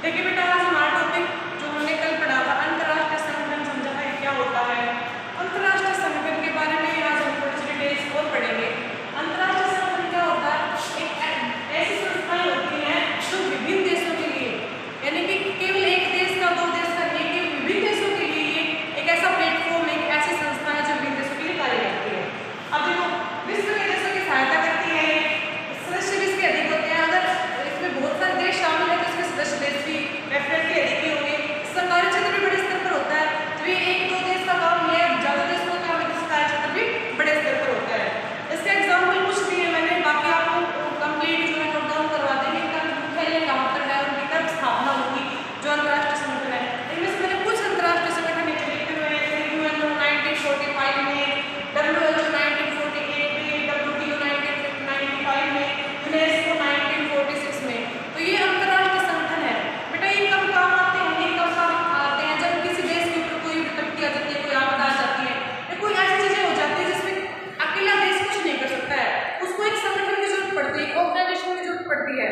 देखिए बेटा, आज हमारा टॉपिक जो हमने कल पढ़ा था अंतर्राष्ट्रीय संगठन समझा है क्या होता है। अंतर्राष्ट्रीय संगठन के बारे में आज हम थोड़ी सी डिटेल्स और पढ़ेंगे। अंतर्राष्ट्रीय संगठन क्या होता है? एक ऐसी संस्थाएं होती हैं जो विभिन्न देशों के लिए, यानी कि केवल एक देश का, दो देश का नहीं, कि विभिन्न देशों के लिए एक ऐसा प्लेटफॉर्म, एक ऐसी संस्था है जो विभिन्न देशों के लिए कार्य करती है। अब देखो, विश्व के देशों की सहायता करती है, सदस्य भी इसके अधिक होते हैं। अगर इसमें बहुत सारे देश शामिल है तो इसमें सदस्य देश भी डेफिनेटली अधिक ही होंगे। सरकारी क्षेत्र भी बड़े स्तर पर होता है। तो ये एक दो देश का काम है, ज्यादा देश का काम है, तो सरकारी क्षेत्र भी बड़े स्तर पर होता है। इसका एग्जाम्पल कुछ दिए मैंने, बाकी आपको कंप्लीट जो है नोट डाउन करवा देंगे। इनका मुख्यालय कहाँ पर है, उनकी कब स्थापना होगी, जो अंतर्राष्ट्रीय संगठन है। इनमें से मैंने कुछ अंतर्राष्ट्रीय संगठन नीचे लिखे हुए हैं, जैसे यूएनओ 1945 में, डब्ल्यूएचओ 1948 में, डब्ल्यूटीओ 1995 में, यूनेस्को 1946 में। तो ये अंतर्राष्ट्रीय संगठन है। बेटा ये कब काम आते हैं? ये कब काम आते हैं? जब किसी देश के ऊपर कोई विपत्ति आ जाती है, कोई आपदा आ जाती है, या कोई ऐसी चीजें हो जाती है जिसमें अकेला देश कुछ नहीं कर सकता है, उसको एक संगठन की जरूरत पड़ती है, एक ऑर्गेनाइजेशन की जरूरत पड़ती है।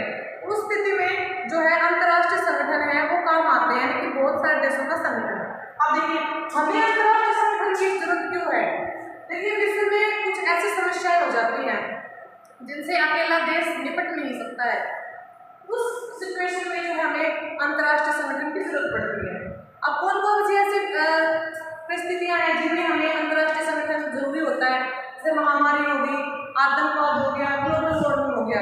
उस स्थिति में जो है अंतर्राष्ट्रीय संगठन है वो काम आते हैं, यानी कि बहुत सारे देशों का संगठन। अब देखिए, हमें अंतर्राष्ट्रीय संगठन की जरूरत क्यों है? देखिए, विश्व में कुछ ऐसी समस्याएं हो जाती हैं जिनसे अकेला देश निपट नहीं सकता है। उस सिचुएशन में जो है हमें अंतर्राष्ट्रीय संगठन की जरूरत पड़ती है। अब कौन कौन सी ऐसी परिस्थितियां हैं जिनमें हमें अंतर्राष्ट्रीय संगठन जरूरी होता है? जैसे महामारी हो गई, आतंकवाद हो गया, ग्लोबल वार्मिंग हो गया।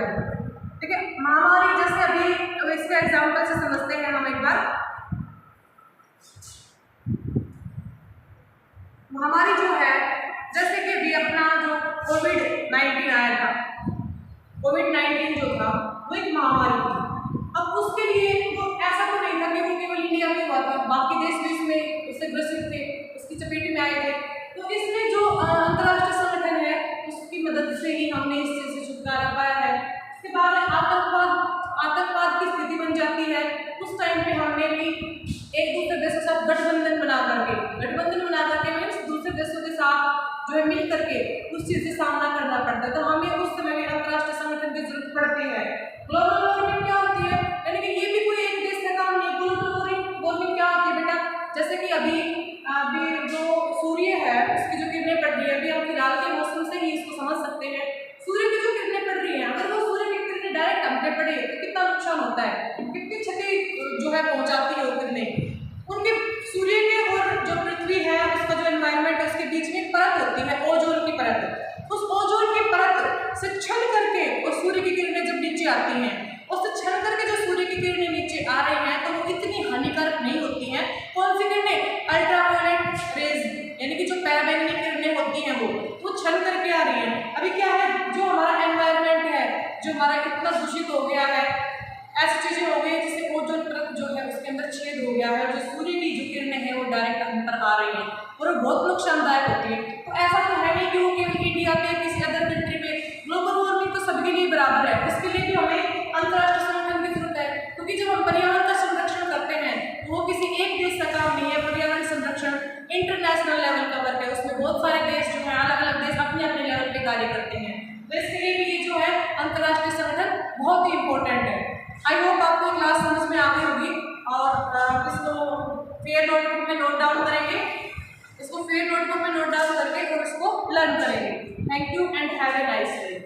ठीक है, महामारी जैसे अभी इसके एग्जाम्पल से समझते हैं हम एक बार। महामारी जो है, जैसे कि अभी अपना जो कोविड-19 आया था, कोविड-19 जो था वो एक महामारी थी। अब उसके लिए वो ऐसा तो नहीं था कि वो केवल इंडिया में हुआ था, बाकी देश भी इसमें उससे ग्रसित थे, उसकी चपेट में आए थे। तो इसमें जो अंतर्राष्ट्रीय संगठन है उसकी मदद से ही हमने इस चीज से छुटकारा पाया है। इसके बाद आतंकवाद की स्थिति बन जाती है। उस टाइम पे हमने भी एक दूसरे देशों के साथ गठबंधन बना करके मीन्स दूसरे देशों के साथ जो है मिल करके उस चीज से सामना करना पड़ता है। तो हमें उस समय भी अंतर्राष्ट्रीय संगठन की जरूरत पड़ती है। ग्लोबल वार्मिंग क्या होती है? यानी कि ये भी कोई एक देश का काम नहीं। ग्लोबल वार्मिंग क्या होती है बेटा? जैसे कि अभी जो सूर्य है उसकी जो किरणें पड़ रही है, अभी हम फिलहाल के मौसम से ही इसको समझ सकते हैं। सूर्य की जो किरणें पड़ रही हैं, अगर वो सूर्य की किरणें डायरेक्ट हम पे पड़े तो कितना नुकसान होता है, कितनी क्षति जो है पहुंचाती है वो किरणें। उनके सूर्य के और जो पृथ्वी है उसका जो एनवायरनमेंट है उसके बीच में एक परत होती है, ओजोन की परत। उस ओजोन की परत से छन करके और सूर्य की किरणें जब नीचे आती हैं, उससे छन करके जो सूर्य की किरणें नीचे आ रही हैं तो वो इतनी हानिकारक नहीं होती हैं। कौन सी किरणें? अल्ट्रावायलेट रेज, यानी कि जो पराबैंगनी किरणें होती हैं वो छन करके आ रही हैं। अभी क्या है, जो हमारा एनवायरनमेंट है, जो हमारा कितना दूषित हो गया है, ऐसी चीजें हो गई जिससे ओजोन परत जो है उसके अंदर छेद हो गया है, जो सूर्य की जो किरणें हैं वो डायरेक्ट हम पर आ रही हैं और वो बहुत नुकसानदायक होती है। तो ऐसा तो है नहीं कि वो केवल इंडिया के किसी अदर कंट्री में, ग्लोबल वार्मिंग तो सबके लिए बराबर है। उसके लिए भी हमें अंतर्राष्ट्रीय संगठन की जरूरत है, क्योंकि जब हम पर्यावरण का संरक्षण करते हैं तो वो किसी एक देश का काम नहीं है। पर्यावरण संरक्षण इंटरनेशनल लेवल का वर्क है, उसमें बहुत सारे देश जो है, अलग अलग देश अपने अपने लेवल पे कार्य करते हैं। तो इसके लिए भी ये जो है अंतर्राष्ट्रीय संगठन बहुत ही इंपॉर्टेंट है। आई होप आपको क्लास समझ में आ गई होगी और इसको फेयर नोटबुक में नोट डाउन करेंगे, इसको फेयर नोटबुक में नोट डाउन करके और इसको लर्न करेंगे। Thank you and have a nice day.